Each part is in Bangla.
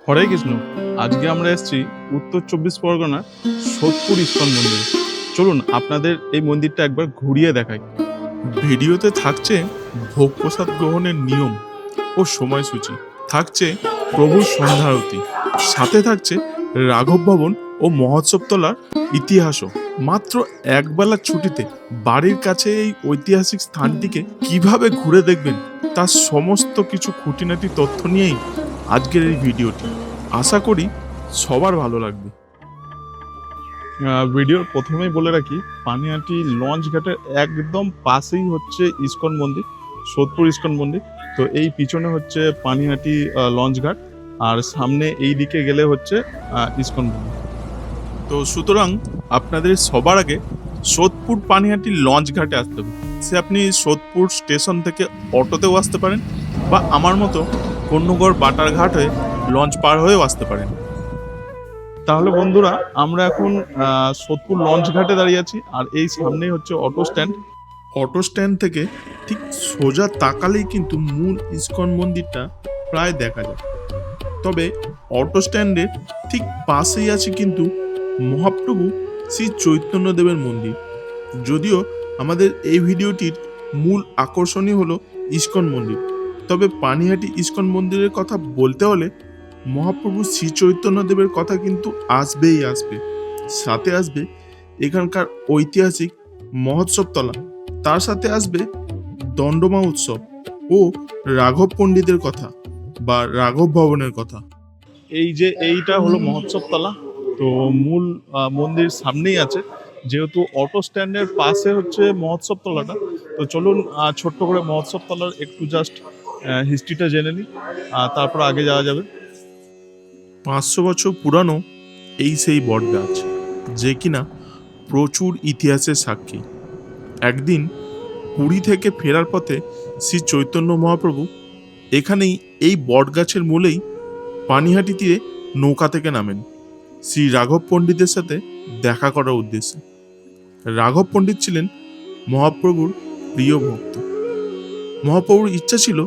হরে কৃষ্ণ। আজকে আমরা এসেছি উত্তর 24 পরগনার সোদপুর ইস্কন মন্দিরে। চলুন আপনাদের এই মন্দিরটা একবার ঘুরিয়ে দেখাই। ভিডিওতে থাকছে ভোগ প্রসাদ গ্রহণের নিয়ম ও সময়সূচি, থাকছে প্রভুর সন্ধ্যারতি, সাথে থাকছে রাঘব ভবন ও মহোৎসব তলার ইতিহাসও। মাত্র একবেলা ছুটিতে বাড়ির কাছে এই ঐতিহাসিক স্থানটিকে কিভাবে ঘুরে দেখবেন তার সমস্ত কিছু খুঁটিনাটি তথ্য নিয়েই আজকের এই ভিডিওটি। আশা করি সবার ভালো লাগবে। ভিডিওর প্রথমেই বলে রাখি, পানিহাটি লঞ্চ ঘাটের একদম পাশেই হচ্ছে ইস্কন মন্দির, সোদপুর ইস্কন মন্দির। তো এই পিছনে হচ্ছে পানিহাটি লঞ্চ ঘাট, আর সামনে এই দিকে গেলে হচ্ছে ইস্কন মন্দির। তো সুতরাং আপনাদের সবার আগে সোদপুর পানিহাটি লঞ্চ ঘাটে আসতে হবে। সে আপনি সোদপুর স্টেশন থেকে অটোতেও আসতে পারেন, বা আমার মতো কন্যগড় বাটার ঘাট হয়ে লঞ্চ পার হয়েও আসতে পারেন। তাহলে বন্ধুরা, আমরা এখন সোদপুর লঞ্চ ঘাটে দাঁড়িয়ে আছি, আর এই সামনেই হচ্ছে অটো স্ট্যান্ড। অটো স্ট্যান্ড থেকে ঠিক সোজা তাকালেই কিন্তু মূল ইস্কন মন্দিরটা প্রায় দেখা যায়। তবে অটো স্ট্যান্ডের ঠিক পাশেই আছে কিন্তু মহাপ্রভু শ্রী চৈতন্যদেবের মন্দির। যদিও আমাদের এই ভিডিওটির মূল আকর্ষণই হলো ইস্কন মন্দির, তবে পানিহাটি ইস্কন মন্দিরের কথা বলতে হলে মহাপ্রভু শ্রী চৈতন্যদেবের কথা কিন্তু আসবেই আসবে। সাথে আসবে এখানকার ঐতিহাসিক মহোৎসব তলা, তার সাথে আসবে দণ্ডমা উৎসব ও রাঘব পণ্ডিতের কথা বা রাঘব ভবনের কথা। এই যে এইটা হলো মহোৎসব তলা, তো মূল মন্দির সামনেই আছে। যেহেতু অটো স্ট্যান্ডের পাশে হচ্ছে মহোৎসব তলাটা, তো চলুন ছোট্ট করে মহোৎসব তলার একটু জাস্ট হিস্ট্রিটা জেনে নিই, তারপর আগে যাওয়া যাবে। 500 বছর পুরানো এই সেই বট গাছ, যে কিনা প্রচুর ইতিহাসের সাক্ষী। একদিন পুরী থেকে ফেরার পথে শ্রী চৈতন্য মহাপ্রভু এখানেই এই বট গাছের মূলেই পানিহাটি তীরে নৌকা থেকে নামেন শ্রী রাঘব পণ্ডিতের সাথে দেখা করার উদ্দেশ্যে। রাঘব পণ্ডিত ছিলেন মহাপ্রভুর প্রিয় ভক্ত। মহাপ্রভুর ইচ্ছা ছিল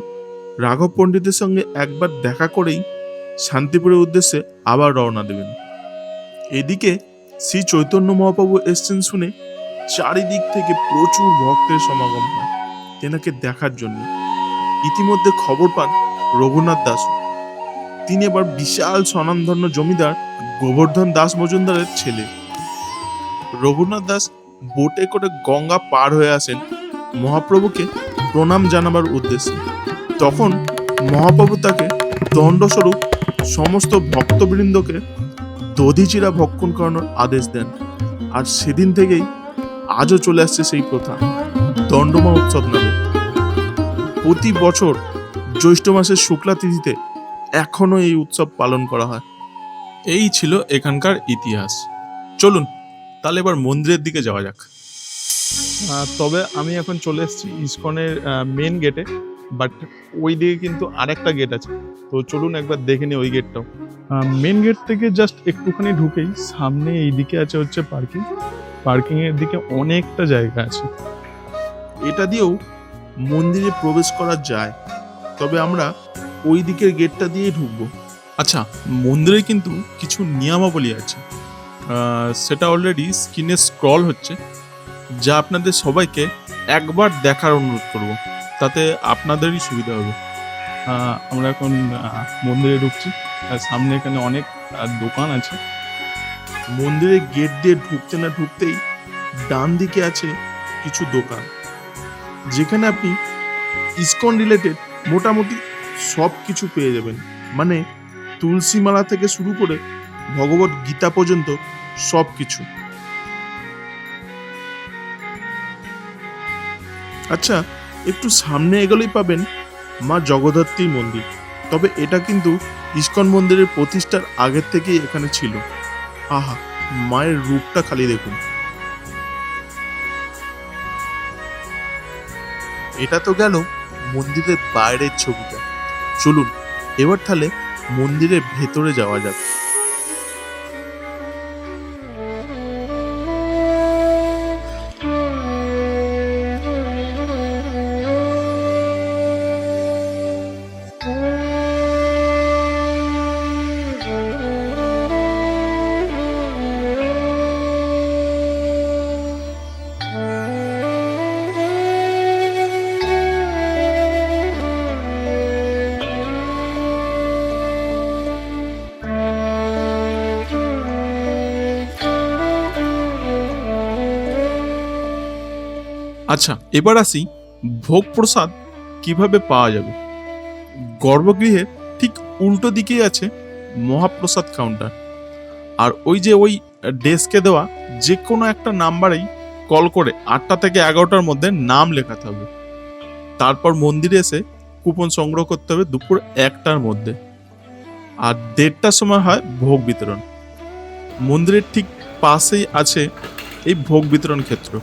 রাঘব পণ্ডিতের সঙ্গে একবার দেখা করেই শান্তিপুরের উদ্দেশ্যে আবার রওনা দেবেন। এদিকে শ্রী চৈতন্য মহাপ্রভু এসছেন শুনে চারিদিক থেকে প্রচুর ভক্তের সমাগম হয় তেনাকে দেখার জন্য। ইতিমধ্যে খবর পান রঘুনাথ দাস। তিনি এবার বিশাল স্বনামধন্য জমিদার গোবর্ধন দাস মজুমদারের ছেলে। রঘুনাথ দাস বোটে করে গঙ্গা পার হয়ে আসেন মহাপ্রভুকে প্রণাম জানাবার উদ্দেশ্যে। তখন মহাপ্রভু তাকে দণ্ডস্বরূপ সমস্ত ভক্তবৃন্দকে দধিচিরা ভক্ষণ করানোর আদেশ দেন। আর সেদিন থেকেই আজও চলে আসছে সেই প্রথা, দণ্ডমা উৎসব নামে। প্রতি বছর জ্যৈষ্ঠ মাসের শুক্লা তিথিতে এখনো এই উৎসব পালন করা হয়। এই ছিল এখানকার ইতিহাস। চলুন তাহলে এবার মন্দিরের দিকে যাওয়া যাক। তবে আমি এখন চলে এসেছি ইস্কনের মেন গেটে, বাট ওই দিকে কিন্তু আরেকটা গেট আছে। তো চলুন একবার দেখে নিই ওই গেটটাও। মেন গেট থেকে জাস্ট একটুখানি ঢুকেই সামনে এই দিকে আছে হচ্ছে পার্কিং এর দিকে অনেকটা জায়গা আছে। এটা দিয়েও মন্দিরে প্রবেশ করা যায়, তবে আমরা ওই দিকের গেটটা দিয়ে ঢুকবো। আচ্ছা, মন্দিরে কিন্তু কিছু নিয়মাবলী আছে, সেটা অলরেডি স্ক্রিনে স্ক্রল হচ্ছে, যা আপনাদের সবাইকে একবার দেখার অনুরোধ করব, তাতে আপনাদেরই সুবিধা হবে। আমরা এখন মন্দিরে ঢুকছি। সামনে এখানে অনেক দোকান আছে। মন্দিরের গেট দিয়ে ঢুকতে না ঢুকতেই ডান দিকে আছে কিছু দোকান, যেখানে আপনি ইস্কন রিলেটেড মোটামুটি সব কিছু পেয়ে যাবেন। মানে তুলসী মালা থেকে শুরু করে ভগবত গীতা পর্যন্ত সব কিছু। আচ্ছা, একটু সামনে এগোলেই পাবেন মা জগদ্ধাত্রীর মন্দির। তবে এটা কিন্তু ইস্কন মন্দিরের প্রতিষ্ঠার আগের থেকেই এখানে ছিল। আহা, মায়ের রূপটা খালি দেখুন। এটা তো গেল মন্দিরের বাইরের ছবিটা। চলুন এবার তাহলে মন্দিরের ভেতরে যাওয়া যাক। আচ্ছা, এবার আসি ভোগ প্রসাদ কিভাবে পাওয়া যাবে। গর্ভগৃহে ঠিক উল্টো দিকেই আছে মহাপ্রসাদ কাউন্টার। আর ওই যে ওই ডেস্কে দেওয়া যে কোনো একটা নাম্বারেই কল করে 8টা থেকে 11টার মধ্যে নাম লেখাতে হবে। তারপর মন্দিরে এসে কুপন সংগ্রহ করতে হবে দুপুর 1টার মধ্যে। আর 1:30টার সময় হয় ভোগ বিতরণ। মন্দিরের ঠিক পাশেই আছে এই ভোগ বিতরণ ক্ষেত্র।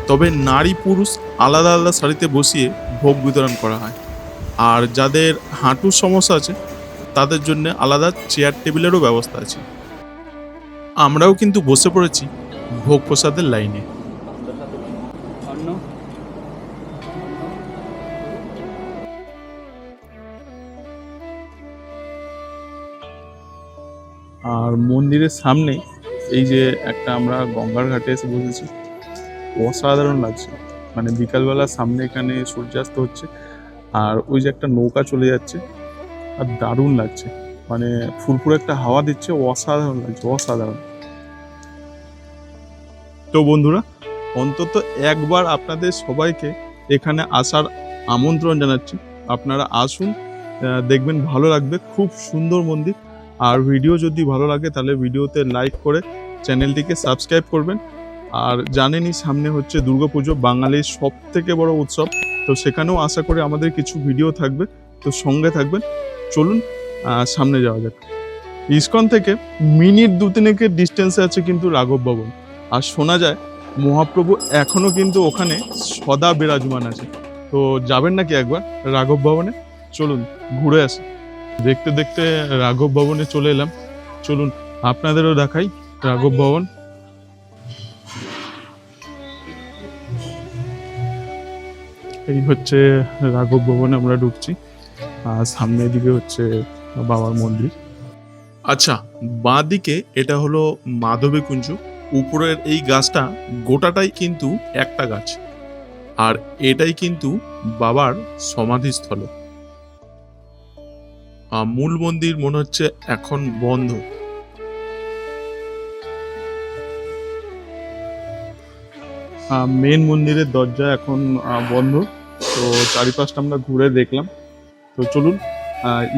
তবে নারী পুরুষ আলাদা আলাদা সারিতে বসিয়ে ভোগ বিতরণ করা হয়। আর যাদের হাঁটুর সমস্যা আছে তাদের জন্য আলাদা চেয়ার টেবিলেরও ব্যবস্থা আছে। আমরাও কিন্তু বসে পড়েছি ভোগ প্রসাদের লাইনে। আর মন্দিরের সামনে এই যে একটা আমরা গঙ্গার ঘাটে এসে বসেছি, অসাধারণ লাগছে। মানে বিকালবেলা সামনে এখানে সূর্যাস্ত হচ্ছে আর ওই যে একটা নৌকা চলে যাচ্ছে, আর দারুণ লাগছে। মানে ফুরফুরে একটা হাওয়া দিচ্ছে, অসাধারণ লাগছে, অসাধারণ। তো বন্ধুরা, অন্তত একবার আপনাদের সবাইকে এখানে আসার আমন্ত্রণ জানাচ্ছি। আপনারা আসুন, দেখবেন ভালো লাগবে। খুব সুন্দর মন্দির। আর ভিডিও যদি ভালো লাগে তাহলে ভিডিওতে লাইক করে চ্যানেলটিকে সাবস্ক্রাইব করবেন। আর জানেনই সামনে হচ্ছে দুর্গাপুজো, বাঙালির সব থেকে বড় উৎসব। তো সেখানেও আশা করি আমাদের কিছু ভিডিও থাকবে, তো সঙ্গে থাকবেন। চলুন সামনে যাওয়া যাক। ইসকন থেকে মিনিট 2-3 ডিস্টেন্সে আছে কিন্তু রাঘব ভবন। আর শোনা যায় মহাপ্রভু এখনো কিন্তু ওখানে সদা বিরাজমান আছে। তো যাবেন নাকি একবার রাঘব ভবনে? চলুন ঘুরে আসি। দেখতে দেখতে রাঘব ভবনে চলে এলাম। চলুন আপনাদেরও দেখাই রাঘব ভবন। এই হচ্ছে রাঘব ভবনে আমরা ঢুকছি। আর সামনের দিকে হচ্ছে বাবার মন্দির। আচ্ছা, বাঁ দিকে এটা হলো মাধবী কুঞ্জ। উপরের এই গাছটা গোটাটাই কিন্তু একটা গাছ। আর এটাই কিন্তু বাবার সমাধিস্থল। মূল মন্দির মনে হচ্ছে এখন বন্ধ। মেন মন্দিরের দরজা এখন বন্ধ। তো চারিপাশটা আমরা ঘুরে দেখলাম। তো চলুন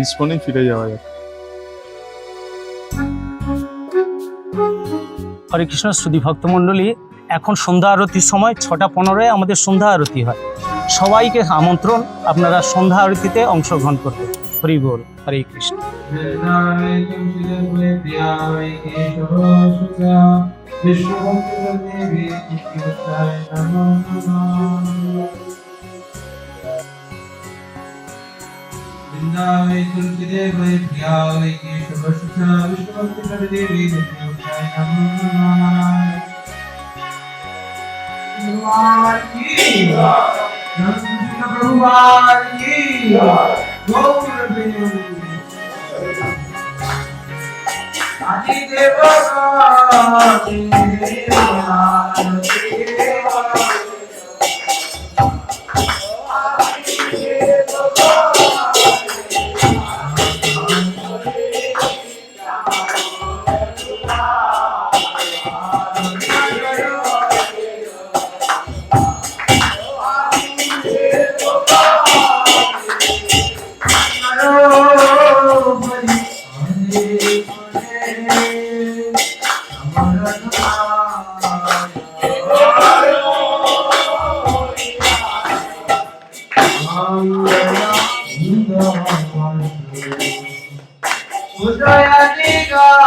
ইসকনে ফিরে যাওয়া যাক। হরে কৃষ্ণ শ্রুতি ভক্তমণ্ডলী, এখন সন্ধ্যা আরতির সময় 6:15 আমাদের সন্ধ্যা আরতি হয়। সবাইকে আমন্ত্রণ আপনারা সন্ধ্যা আরতিতে অংশগ্রহণ করতে। হরি বল, হরে কৃষ্ণ। Udaya Digana